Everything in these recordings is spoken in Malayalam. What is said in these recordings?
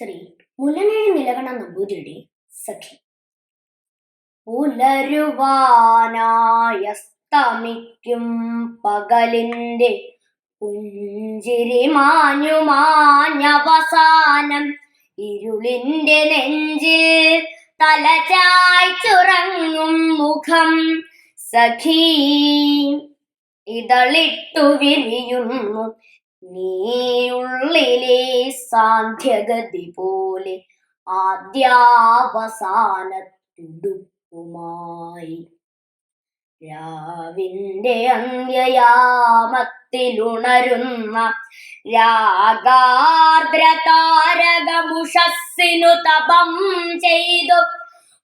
ശ്രീ മുല്ലനേഴി നിലകണ നമ്പൂതിരിയുടെ സഖി. പുലരുവാനായസ്തമിക്കും പകലിന്റെ പുഞ്ചിരി മാഞ്ഞു മാഞ്ഞവസാനം ഇരുളിന്റെ നെഞ്ചിൽ തലചായ്ച്ചുറങ്ങും മുഖം സഖീ ഇതളിട്ടു വിരിയുന്നു നീയുള്ളിലെ സാന്ധ്യഗതി പോലെ ആദ്യാവസാനത്തുടുപ്പുമായി. രാവിന്റെ അന്ത്യയാമത്തിലുണരുന്ന രാഗാർദ്ര താരകമുഷസ്സിനു തപം ചെയ്തു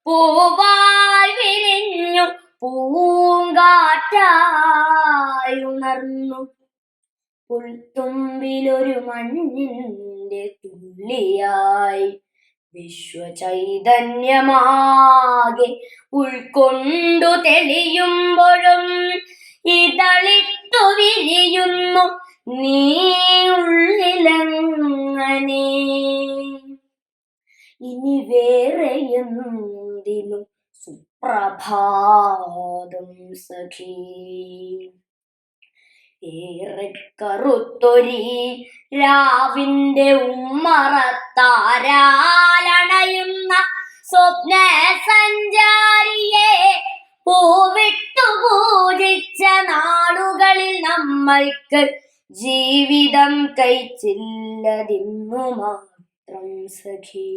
പൂവായി വിരിഞ്ഞു പൂങ്കാറ്റായുണർന്നു. പുൽത്തുമ്പിലൊരു മഞ്ഞിന്റെ തുള്ളിയായി വിശ്വചൈതന്യമാകെ ഉൾക്കൊണ്ടു തെളിയുമ്പോഴും ഇതളിട്ടു വിരിയുന്നു നീ ഉള്ളിലങ്ങനെ. ഇനി വേറെയെന്തിനും സുപ്രഭാതം സഖീ. ഏറെ കറുത്തൊരി രാവിന്റെ ഉമ്മറത്താരാലണയുന്ന സ്വപ്ന സഞ്ചാരിയെ പൂവിട്ടു പൂജിച്ച നാളുകളിൽ നമ്മൾക്ക് ജീവിതം കഴിച്ചില്ലതിന്നു മാത്രം സഖീ.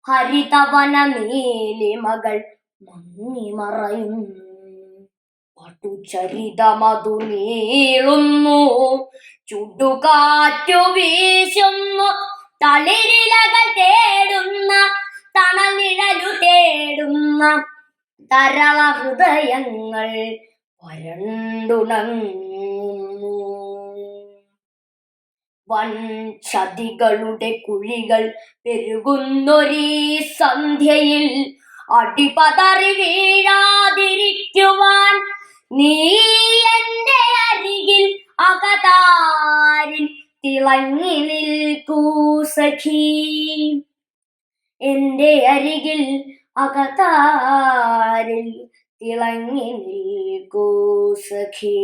ഹരിതവന നീലിമകൾ മങ്ങിമറയുന്നു, പട്ടുചരിതമതു നീളുന്നു, ചുടുകാറ്റു വീശുന്നു, തളിരിലകൾ തേടുന്ന തണനിഴലു തേടുന്ന തരള ഹൃദയങ്ങൾ വരണ്ടുണങ്ങുന്നു. വൻ ചതികളുടെ കുഴികൾ പെരുകുന്നൊരീ സന്ധ്യയിൽ അടിപതറി വീഴാതിരിക്കുവാൻ നീ എന്റെ അരികിൽ അകതാരിൽ തിളങ്ങി നിൽക്കൂ സഖീ. എന്റെ അരികിൽ അകതാരിൽ തിളങ്ങി നിൽക്കൂ സഖീ.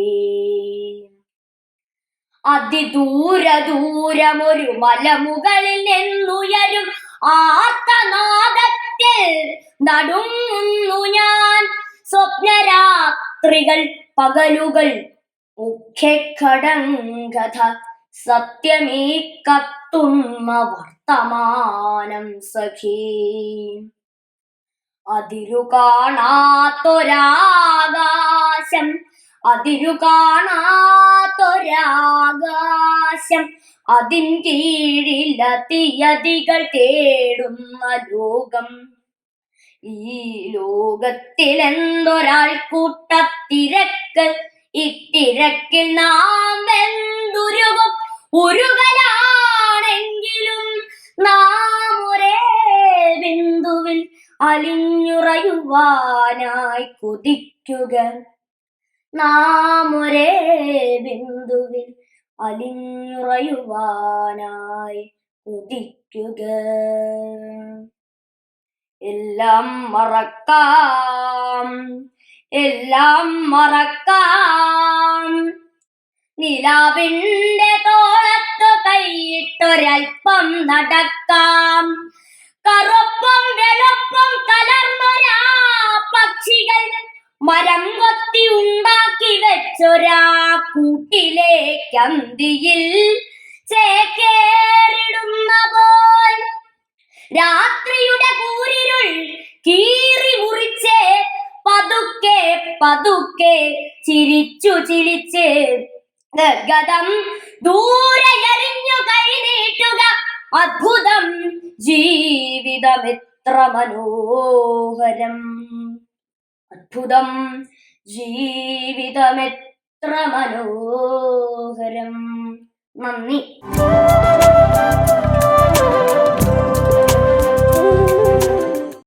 അതിദൂരമൊരു മലമുകളിൽ നിന്നുയരും ആർത്തനാദത്തിൽ നടുങ്ങുന്നു ഞാൻ. സ്വപ്നരാത്രികൾ പകലുകൾ മുഖ്യഘടങ്കഥ സത്യമീ കത്തുന്ന വർത്തമാനം സഖീ. അതിരു കാണാത്തൊരാകാശം, അതിരു കാണാത്തൊരാകാശം, അതിൻ കീഴില തീയതികൾ തേടുന്ന ലോകം. ഈ ലോകത്തിലെന്തൊരാൾക്കൂട്ടത്തിരക്ക്, ഇത്തിരക്കിൽ നാം വെന്തുരുകും ഉരുകലാണെങ്കിലും നാം ഒരേ ബിന്ദുവിൽ അലിഞ്ഞുറയുവാനായി കൊതിക്കുക. നാം ഒരേ ബിന്ദുവിൽ അലിഞ്ഞുറയുവാനായി കൊതിക്കുക. എല്ലാം മറക്കാം, എല്ലാം മറക്കാം, നിലാവിന്റെ തോളത്തു കൈയിട്ടൊരൽപ്പം നടക്കാം. കറുപ്പും വെളുപ്പും കലർന്നൊരാ പക്ഷികൾ മരം കൊത്തി ഉണ്ടാക്കി വെച്ചൊരാ കൂട്ടിലേക്കന്തിയിൽ ചേക്കേറിടുന്ന പോൽ രാത്രിയുടെ കൂരിരുൾ കീറി മുറിച്ച് പതുക്കെ പതുക്കെ ചിരിച്ചു ചിരിച്ച് ഗദം ദൂരെയറിഞ്ഞു കൈനീട്ടുക. അദ്ഭുതം ജീവിതമെത്ര മനോഹരം, അദ്ഭുതം ജീവിതമെത്ര മനോഹരം. നന്ദി.